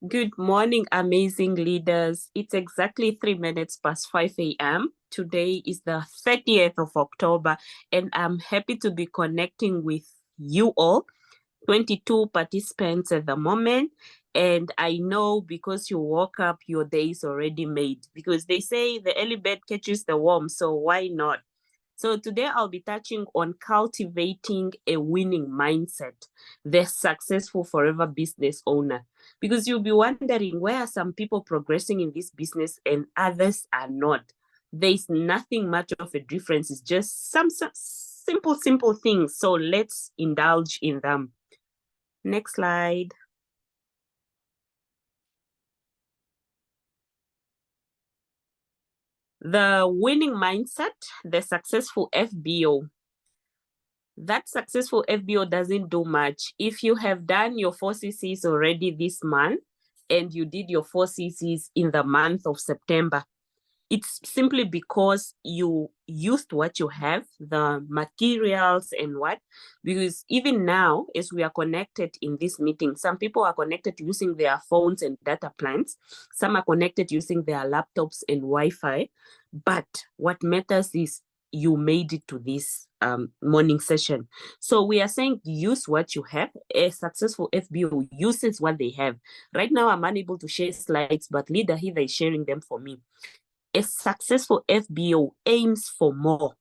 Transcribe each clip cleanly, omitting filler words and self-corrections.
Good morning, amazing leaders. It's exactly 3 minutes past 5 a.m. Today is the 30th of October, and I'm happy to be connecting with you all, 22 participants at the moment. And I know because you woke up, your day is already made because they say the early bird catches the worm. So why not? So today I'll be touching on cultivating a winning mindset, the successful forever business owner. Because you'll be wondering, where are some people progressing in this business and others are not? There's nothing much of a difference. It's just some simple things. So let's indulge in them. Next slide. The winning mindset, the successful FBO. That successful FBO doesn't do much. If you have done your 4CCs already this month and you did your 4CCs in the month of September, it's simply because you used what you have, the materials and what, because even now, as we are connected in this meeting, some people are connected using their phones and data plans. Some are connected using their laptops and Wi-Fi. But what matters is you made it to this morning session. So we are saying use what you have. A successful FBO uses what they have. Right now, I'm unable to share slides, but Leader Heather is sharing them for me. A successful FBO aims for more.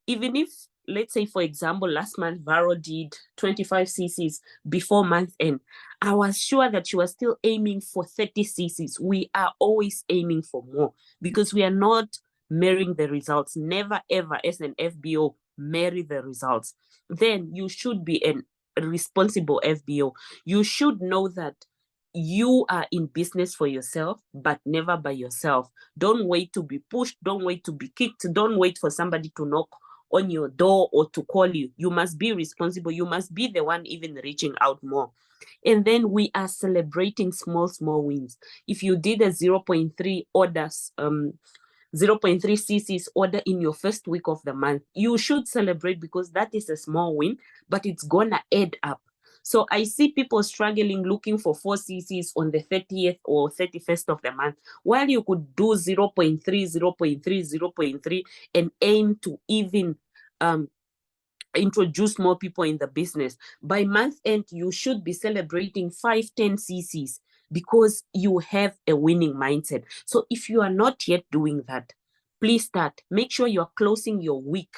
Even if, let's say, for example, last month, Varo did 25 CCs before month end, I was sure that you are still aiming for 30 CCs. We are always aiming for more because we are not marrying the results. Never, ever, as an FBO, marry the results. Then you should be a responsible FBO. You should know that you are in business for yourself, but never by yourself. Don't wait to be pushed. Don't wait to be kicked. Don't wait for somebody to knock on your door or to call you. You must be responsible. You must be the one even reaching out more. And then we are celebrating small wins. If you did a 0.3 orders, 0.3 cc's order in your first week of the month, you should celebrate because that is a small win, but it's gonna add up. So I see people struggling looking for 4 cc's on the 30th or 31st of the month, while you could do 0.3, 0.3, 0.3 and aim to even introduce more people in the business. By month end, you should be celebrating 5, 10 cc's because you have a winning mindset. So if you are not yet doing that, please start. Make sure you are closing your week.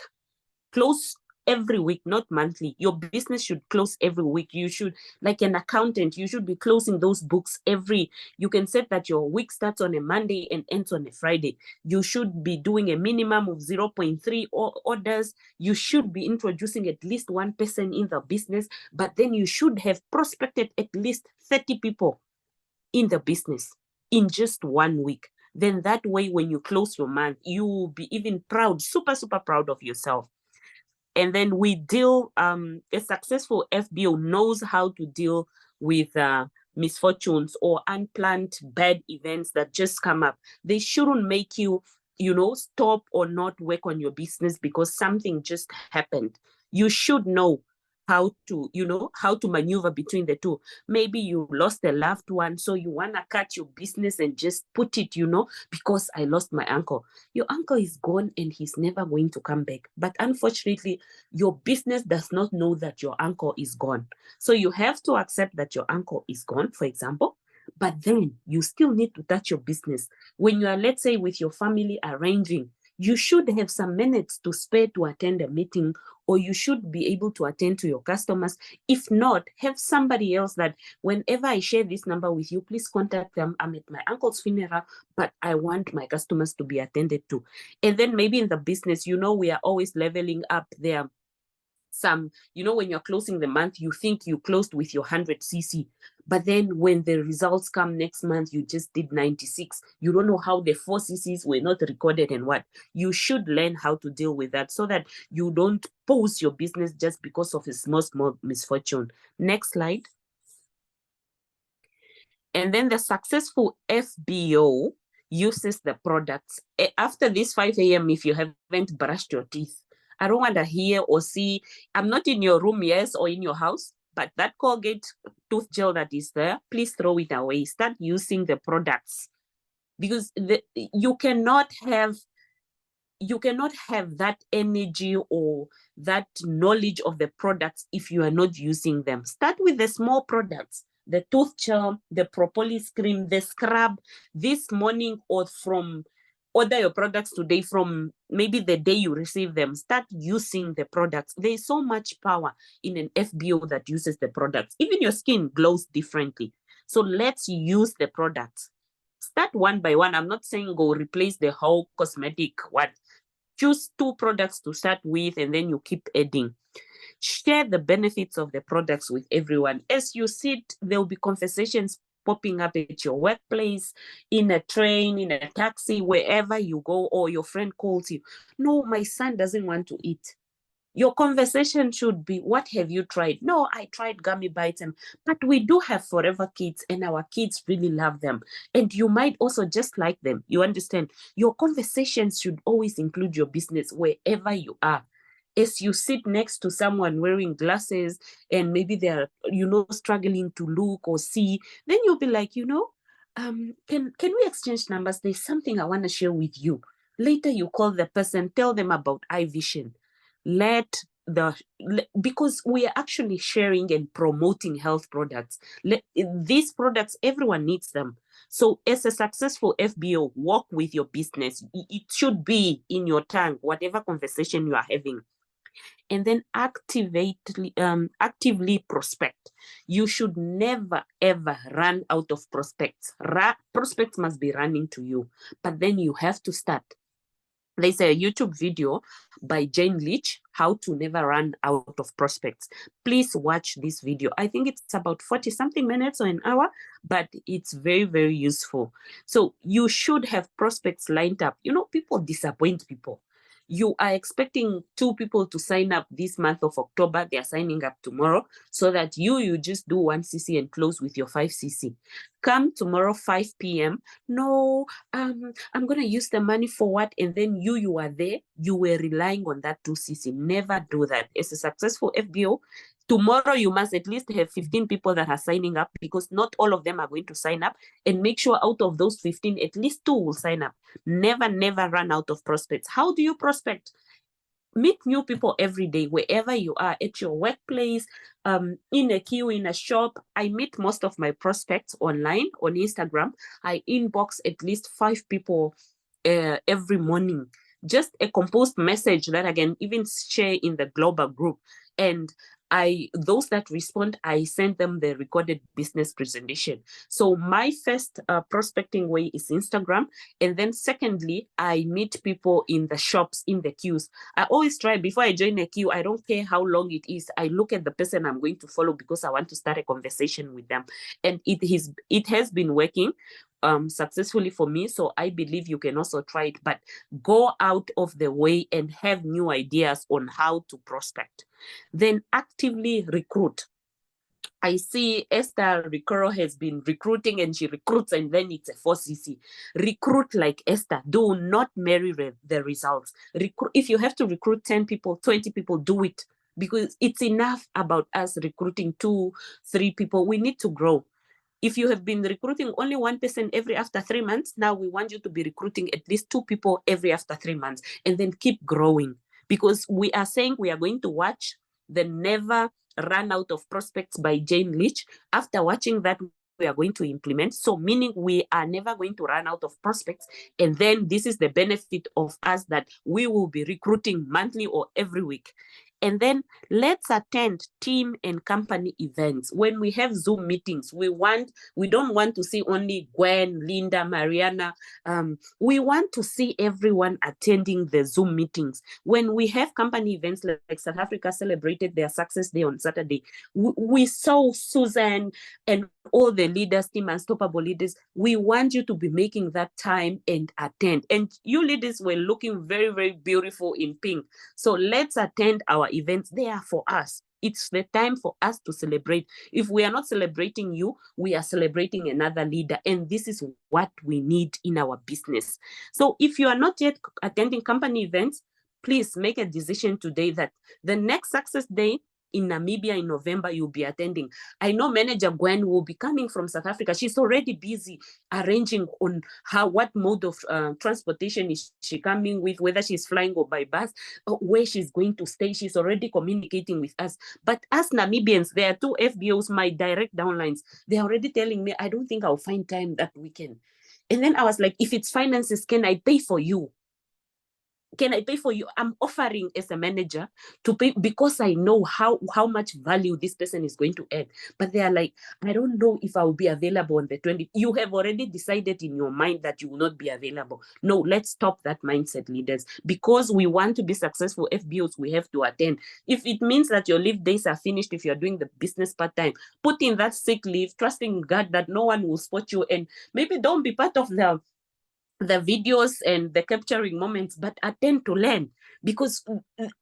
Close every week, not monthly. Your business should close every week. You should, like an accountant, you should be closing those books you can set that your week starts on a Monday and ends on a Friday. You should be doing a minimum of 0.3 orders. You should be introducing at least one person in the business, but then you should have prospected at least 30 people in the business in just 1 week. Then that way, when you close your month, you will be even proud, super proud of yourself. And then we deal, a successful FBO knows how to deal with misfortunes or unplanned bad events that just come up. They shouldn't make you, stop or not work on your business because something just happened. You should know how to maneuver between the two. Maybe you lost a loved one, so you want to cut your business and just put it, because I lost my uncle. Your uncle is gone and he's never going to come back. But unfortunately, your business does not know that your uncle is gone. So you have to accept that your uncle is gone, for example, but then you still need to touch your business. When you are, let's say, with your family arranging, you should have some minutes to spare to attend a meeting, or you should be able to attend to your customers. If not, have somebody else that whenever I share this number with you, please contact them. I'm at my uncle's funeral, but I want my customers to be attended to. And then maybe in the business, we are always leveling up there. When you're closing the month, you think you closed with your 100cc, but then when the results come next month, you just did 96. You don't know how the 4cc's were not recorded and what. You should learn how to deal with that so that you don't pause your business just because of a small misfortune. Next slide. And then the successful FBO uses the products. After this 5 a.m., if you haven't brushed your teeth, I don't want to hear or see. I'm not in your room, yes, or in your house, but that Colgate tooth gel that is there, please throw it away. Start using the products, because you cannot have that energy or that knowledge of the products if you are not using them. Start with the small products, the tooth gel, the propolis cream, the scrub. This morning, or order your products today, from maybe the day you receive them. Start using the products. There is so much power in an FBO that uses the products. Even your skin glows differently. So let's use the products. Start one by one. I'm not saying go replace the whole cosmetic what. Choose 2 products to start with, and then you keep adding. Share the benefits of the products with everyone. As you sit, there will be conversations popping up at your workplace, in a train, in a taxi, wherever you go, or your friend calls you. No, my son doesn't want to eat. Your conversation should be, what have you tried? No, I tried gummy bites, but we do have Forever Kids, and our kids really love them. And you might also just like them. You understand? Your conversations should always include your business wherever you are. As you sit next to someone wearing glasses and maybe they're, struggling to look or see, then you'll be like, can we exchange numbers? There's something I want to share with you. Later, you call the person, tell them about iVision. Because we are actually sharing and promoting health products. These products, everyone needs them. So as a successful FBO, work with your business. It should be in your tongue, whatever conversation you are having. And then actively prospect. You should never, ever run out of prospects. Prospects must be running to you, but then you have to start. There's a YouTube video by Jane Leach, How to Never Run Out of Prospects. Please watch this video. I think it's about 40-something minutes or an hour, but it's very, very useful. So you should have prospects lined up. People disappoint people. You are expecting 2 people to sign up this month of October. They are signing up tomorrow, so that you just do 1 cc and close with your 5 cc. Come tomorrow, 5 p.m. No, I'm going to use the money for what? And then you are there. You were relying on that 2 cc. Never do that. As a successful FBO, tomorrow you must at least have 15 people that are signing up, because not all of them are going to sign up. And make sure out of those 15, at least 2 will sign up. Never, never run out of prospects. How do you prospect? Meet new people every day, wherever you are, at your workplace, in a queue, in a shop. I meet most of my prospects online on Instagram. I inbox at least 5 people every morning. Just a composed message that I can even share in the global group. And those that respond, I send them the recorded business presentation. So my first prospecting way is Instagram. And then secondly, I meet people in the shops, in the queues. I always try, before I join a queue, I don't care how long it is. I look at the person I'm going to follow, because I want to start a conversation with them. And it has been working successfully for me. So I believe you can also try it, but go out of the way and have new ideas on how to prospect. Then actively recruit. I see Esther Ricoro has been recruiting, and she recruits, and then it's a 4cc. Recruit like Esther. Do not marry the results. If you have to recruit 10 people, 20 people, do it, because it's enough about us recruiting 2, 3 people. We need to grow. If you have been recruiting only 1 person every after 3 months, now we want you to be recruiting at least 2 people every after 3 months, and then keep growing. Because we are saying we are going to watch the Never Run Out of Prospects by Jane Leach. After watching that, we are going to implement. So meaning we are never going to run out of prospects. And then this is the benefit of us, that we will be recruiting monthly or every week. And then let's attend team and company events. When we have Zoom meetings, we don't want to see only Gwen, Linda, Mariana. We want to see everyone attending the Zoom meetings. When we have company events, like South Africa celebrated their Success Day on Saturday, we saw Susan and all the leaders, Team Unstoppable leaders. We want you to be making that time and attend. And you leaders were looking very, very beautiful in pink. So let's attend our events. They are for us. It's the time for us to celebrate. If we are not celebrating you, we are celebrating another leader. And this is what we need in our business. So if you are not yet attending company events, please make a decision today that the next Success Day, in Namibia in November, you'll be attending. I know Manager Gwen will be coming from South Africa. She's already busy arranging on what mode of transportation is she coming with, whether she's flying or by bus, or where she's going to stay. She's already communicating with us. But as Namibians, there are 2 FBOs, my direct downlines. They're already telling me, I don't think I'll find time that weekend. And then I was like, if it's finances, can I pay for you? Can I pay for you? I'm offering as a manager to pay because I know how much value this person is going to add. But they are like, I don't know if I will be available on the 20th. You have already decided in your mind that you will not be available. No, let's stop that mindset, leaders. Because we want to be successful FBOs, we have to attend. If it means that your leave days are finished, if you're doing the business part-time, put in that sick leave, trusting God that no one will spot you, and maybe don't be part of the videos and the capturing moments, but attend to learn, because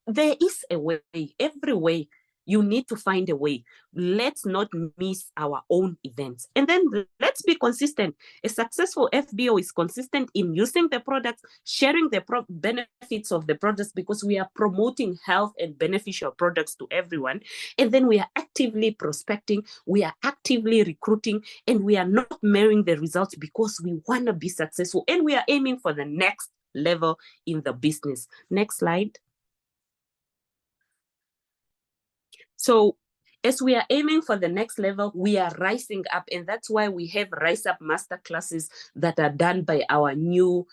there is a way. Every way, you need to find a way. Let's not miss our own events. And then let's be consistent. A successful FBO is consistent in using the products, sharing the benefits of the products, because we are promoting health and beneficial products to everyone. And then we are actively prospecting, we are actively recruiting, and we are not measuring the results because we want to be successful and we are aiming for the next level in the business. Next slide. So as we are aiming for the next level, we are rising up. And that's why we have Rise Up Master classes that are done by our new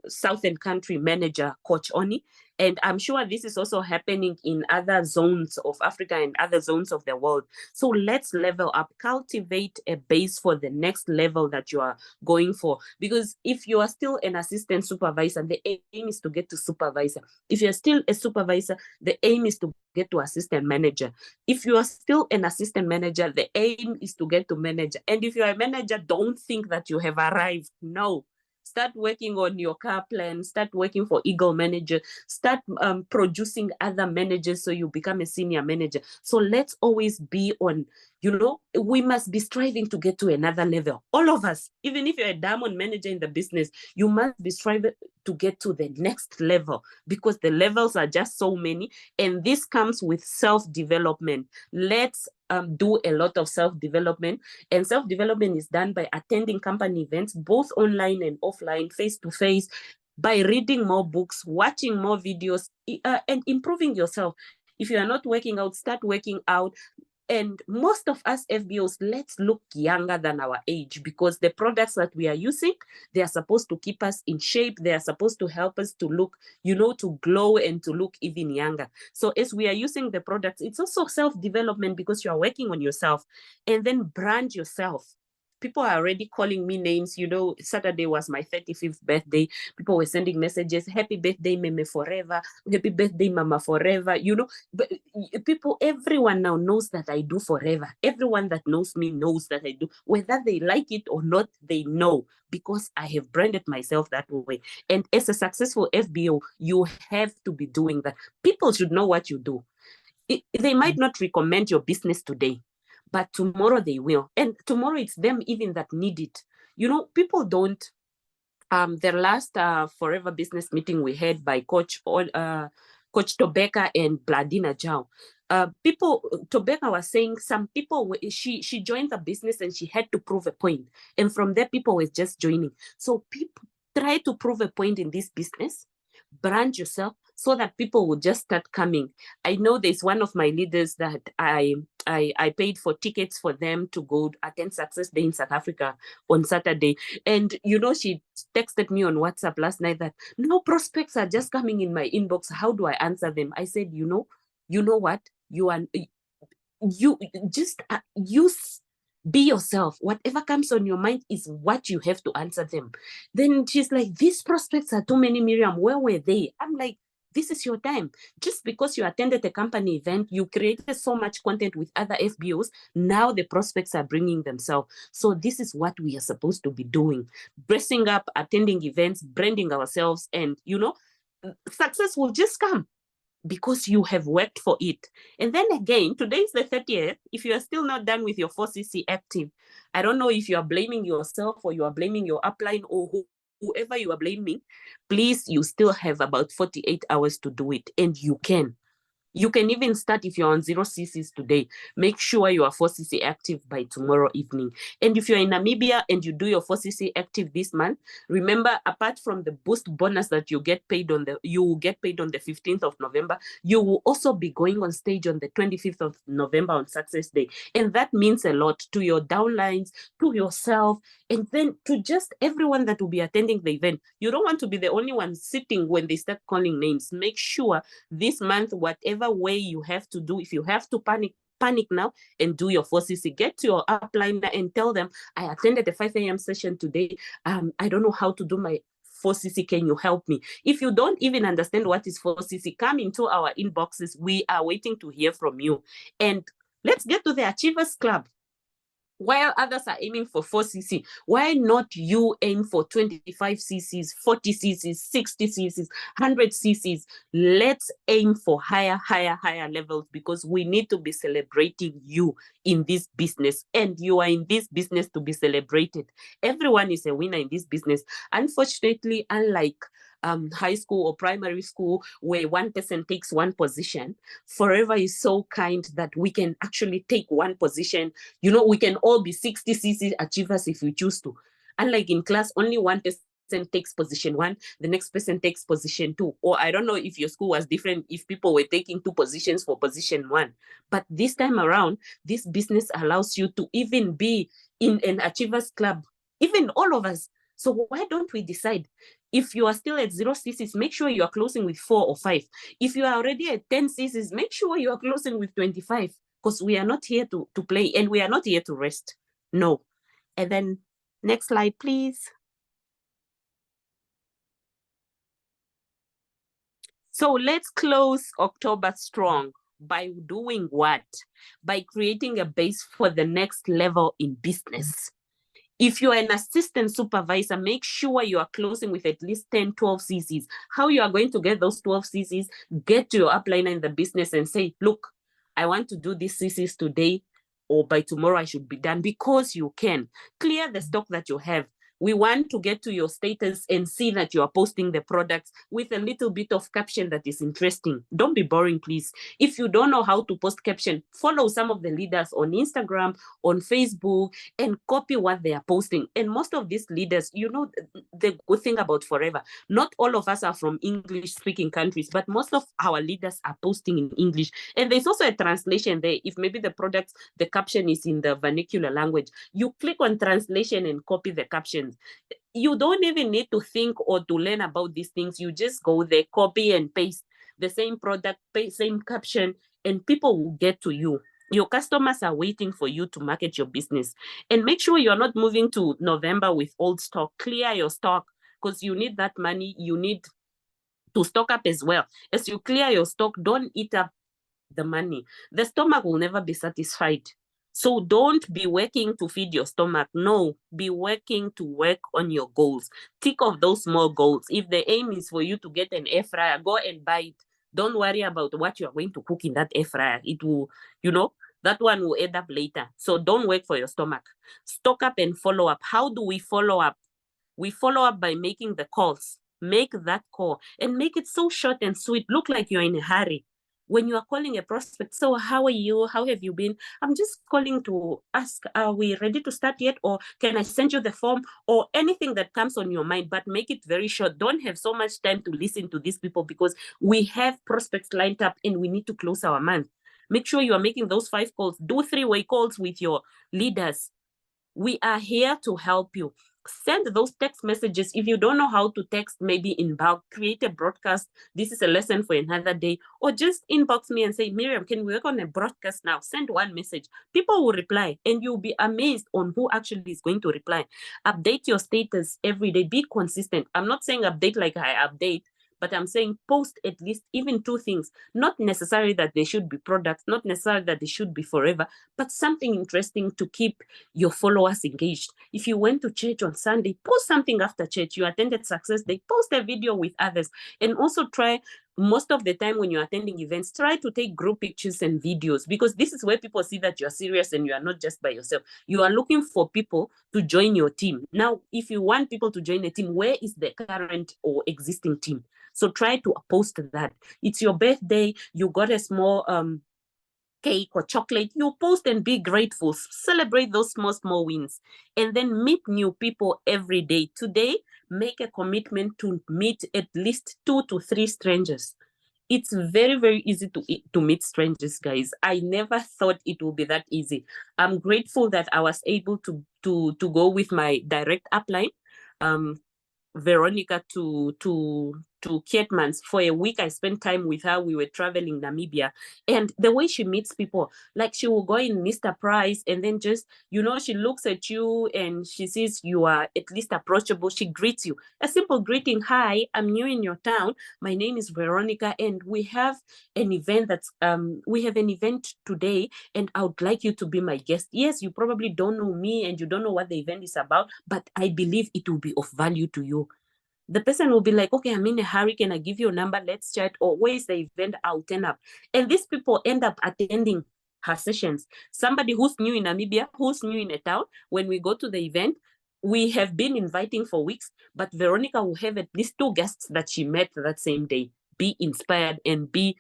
Southern country manager, Coach Oni. And I'm sure this is also happening in other zones of Africa and other zones of the world. So let's level up, cultivate a base for the next level that you are going for. Because if you are still an assistant supervisor, the aim is to get to supervisor. If you're still a supervisor, the aim is to get to assistant manager. If you are still an assistant manager, the aim is to get to manager. And if you're a manager, don't think that you have arrived. No. Start working on your car plan, start working for Eagle Manager, start producing other managers so you become a senior manager. So let's always be on, we must be striving to get to another level. All of us, even if you're a diamond manager in the business, you must be striving to get to the next level, because the levels are just so many. And this comes with self-development. Let's do a lot of self-development, and self-development is done by attending company events, both online and offline, face-to-face, by reading more books, watching more videos, and improving yourself. If you are not working out, start working out. And most of us FBOs, let's look younger than our age, because the products that we are using, they are supposed to keep us in shape. They are supposed to help us to look, to glow and to look even younger. So as we are using the products, it's also self-development, because you are working on yourself. And then brand yourself. People are already calling me names. Saturday was my 35th birthday. People were sending messages, happy birthday, Meme forever, happy birthday, Mama forever. But everyone now knows that I do forever. Everyone that knows me knows that I do. Whether they like it or not, they know, because I have branded myself that way. And as a successful FBO, you have to be doing that. People should know what you do. They might not recommend your business today, but tomorrow they will. And tomorrow it's them even that need it. People don't. The last Forever Business meeting we had by Coach Tobeka and Bladina Jao. Tobeka was saying some people, she joined the business and she had to prove a point. And from there, people were just joining. So people try to prove a point in this business, brand yourself, so that people will just start coming. I know there's one of my leaders that I paid for tickets for them to go attend Success Day in South Africa on Saturday. And, she texted me on WhatsApp last night that, no, prospects are just coming in my inbox. How do I answer them? I said, you know what? You just use, be yourself. Whatever comes on your mind is what you have to answer them. Then she's like, these prospects are too many, Miriam. Where were they? I'm like, this is your time. Just because you attended a company event, you created so much content with other FBOs. Now the prospects are bringing themselves. So this is what we are supposed to be doing. Dressing up, attending events, branding ourselves, and, success will just come because you have worked for it. And then again, today is the 30th. If you are still not done with your 4CC active, I don't know if you are blaming yourself or you are blaming your upline or whoever you are blaming. Please, you still have about 48 hours to do it, and you can. You can even start if you're on 0 cc's today. Make sure you are 4 cc active by tomorrow evening. And if you're in Namibia and you do your 4 cc active this month, remember, apart from the boost bonus that you will get paid on the 15th of November, you will also be going on stage on the 25th of November on Success Day. And that means a lot to your downlines, to yourself, and then to just everyone that will be attending the event. You don't want to be the only one sitting when they start calling names. Make sure this month, whatever way you have to do, if you have to panic now and do your 4cc. Get to your upliner and tell them, I attended the 5 a.m. session today. I don't know how to do my 4cc. Can you help me? If you don't even understand what is 4cc, come into our inboxes. We are waiting to hear from you. And let's get to the Achievers Club. While others are aiming for 4cc, why not you aim for 25 cc's, 40 cc's, 60 cc's, 100 cc's? Let's aim for higher levels, because we need to be celebrating you in this business, and you are in this business to be celebrated. Everyone is a winner in this business. Unfortunately, unlike high school or primary school, where one person takes one position, Forever is so kind that we can actually take one position. We can all be 60 cc achievers if we choose to. Unlike in class, only one person takes position 1, the next person takes position 2. Or I don't know if your school was different, if people were taking 2 positions for position 1. But this time around, this business allows you to even be in an Achievers Club, even all of us. So why don't we decide? If you are still at 0 cc's, make sure you are closing with 4 or 5. If you are already at 10 cc's, make sure you are closing with 25, because we are not here to play, and we are not here to rest. No. And then next slide, please. So let's close October strong. By doing what? By creating a base for the next level in business. If you're an assistant supervisor, make sure you are closing with at least 10, 12 cc's. How you are going to get those 12 cc's? Get to your upliner in the business and say, look, I want to do these cc's today, or by tomorrow I should be done, because you can. Clear the stock that you have. We want to get to your status and see that you are posting the products with a little bit of caption that is interesting. Don't be boring, please. If you don't know how to post caption, follow some of the leaders on Instagram, on Facebook, and copy what they are posting. And most of these leaders, the good thing about Forever, not all of us are from English-speaking countries, but most of our leaders are posting in English. And there's also a translation there. If maybe the caption is in the vernacular language, you click on translation and copy the caption. You don't even need to think or to learn about these things. You just go there, copy and paste the same product, same caption, and people will get to you. Your customers are waiting for you to market your business. And make sure you're not moving to November with old stock. Clear your stock, because you need that money. You need to stock up as well. As you clear your stock, don't eat up the money. The stomach will never be satisfied. So don't be working to feed your stomach. No, be working to work on your goals. Tick off those small goals. If the aim is for you to get an air fryer, go and buy it. Don't worry about what you are going to cook in that air fryer. It will, that one will end up later. So don't work for your stomach. Stock up and follow up. How do we follow up? We follow up by making the calls. Make that call and make it so short and sweet. Look like you're in a hurry. When you are calling a prospect, so how are you? How have you been? I'm just calling to ask, are we ready to start yet? Or can I send you the form? Or anything that comes on your mind, but make it very short. Don't have so much time to listen to these people, because we have prospects lined up and we need to close our month. Make sure you are making those 5 calls. Do 3-way calls with your leaders. We are here to help you. Send those text messages. If you don't know how to text, maybe in bulk, create a broadcast. This is a lesson for another day. Or just inbox me and say, Miriam, can we work on a broadcast now? Send one message. People will reply, and you'll be amazed on who actually is going to reply. Update your status every day. Be consistent. I'm not saying update like I update, but I'm saying post at least even 2 things. Not necessarily that they should be products, not necessarily that they should be Forever, but something interesting to keep your followers engaged. If you went to church on Sunday, post something after church. You attended Success Day, post a video with others. And also try, most of the time when you're attending events, try to take group pictures and videos, because this is where people see that you're serious and you are not just by yourself. You are looking for people to join your team. Now, if you want people to join a team, where is the current or existing team? So try to post that. It's your birthday, you got a small cake or chocolate, you post and be grateful. Celebrate those small wins, and then meet new people every day. Today, make a commitment to meet at least 2 to 3 strangers. It's very easy to meet strangers, guys. I never thought it would be that easy. I'm grateful that I was able to go with my direct upline, Veronica, to Kietmans for a week. I spent time with her. We were traveling Namibia, and the way she meets people, like she will go in Mr. Price, and then just, she looks at you and she sees you are at least approachable. She greets you, a simple greeting. Hi, I'm new in your town. My name is Veronica, and we have an event today, and I would like you to be my guest. Yes, you probably don't know me and you don't know what the event is about, but I believe it will be of value to you. The person will be like, okay, I'm in a hurry. Can I give you a number? Let's chat. Or where is the event? I'll turn up. And these people end up attending her sessions. Somebody who's new in Namibia, who's new in a town, when we go to the event, we have been inviting for weeks, but Veronica will have at least 2 guests that she met that same day. Be inspired and be,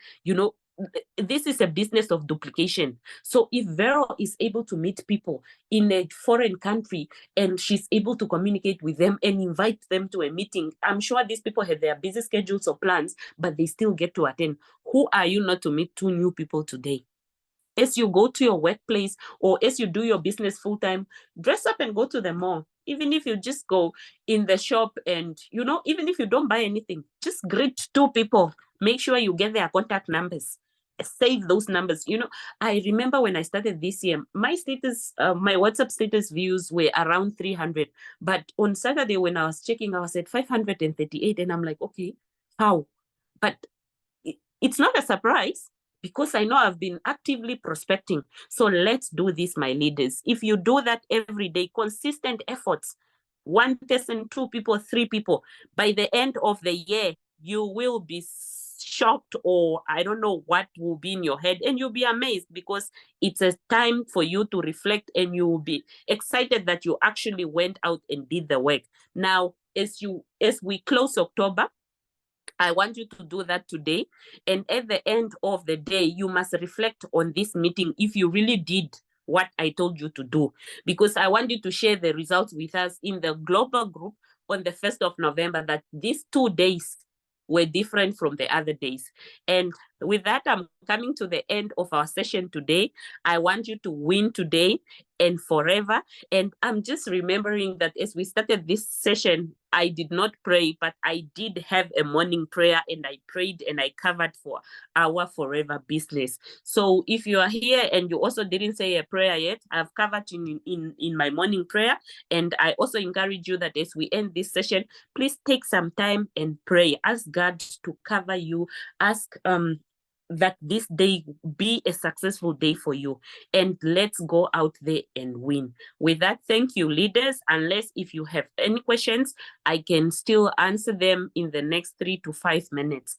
this is a business of duplication. So if Vero is able to meet people in a foreign country and she's able to communicate with them and invite them to a meeting, I'm sure these people have their busy schedules or plans, but they still get to attend. Who are you not to meet 2 new people today? As you go to your workplace or as you do your business full time, dress up and go to the mall. Even if you just go in the shop and, even if you don't buy anything, just greet 2 people. Make sure you get their contact numbers. Save those numbers. I remember when I started this year, my WhatsApp status views were around 300. But on Saturday, when I was checking, I was at 538. And I'm like, okay, how? But it's not a surprise, because I know I've been actively prospecting. So let's do this, my leaders. If you do that every day, consistent efforts, 1 person, 2 people, 3 people, by the end of the year, you will be shocked, or I don't know what will be in your head, and you'll be amazed, because it's a time for you to reflect, and you will be excited that you actually went out and did the work. Now, as we close October, I want you to do that today. And at the end of the day, you must reflect on this meeting if you really did what I told you to do, because I want you to share the results with us in the global group on the 1st of November, that these 2 days were different from the other days. And with that, I'm coming to the end of our session today. I want you to win today and forever. And I'm just remembering that as we started this session, I did not pray, but I did have a morning prayer, and I prayed and I covered for our forever business. So if you are here and you also didn't say a prayer yet, I've covered in my morning prayer. And I also encourage you that as we end this session, please take some time and pray. Ask God to cover you. Ask that this day be a successful day for you, and let's go out there and win. With that, thank you, leaders. Unless if you have any questions, I can still answer them in the next 3 to 5 minutes.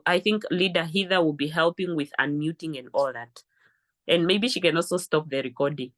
I think Leader Heather will be helping with unmuting and all that, and maybe she can also stop the recording.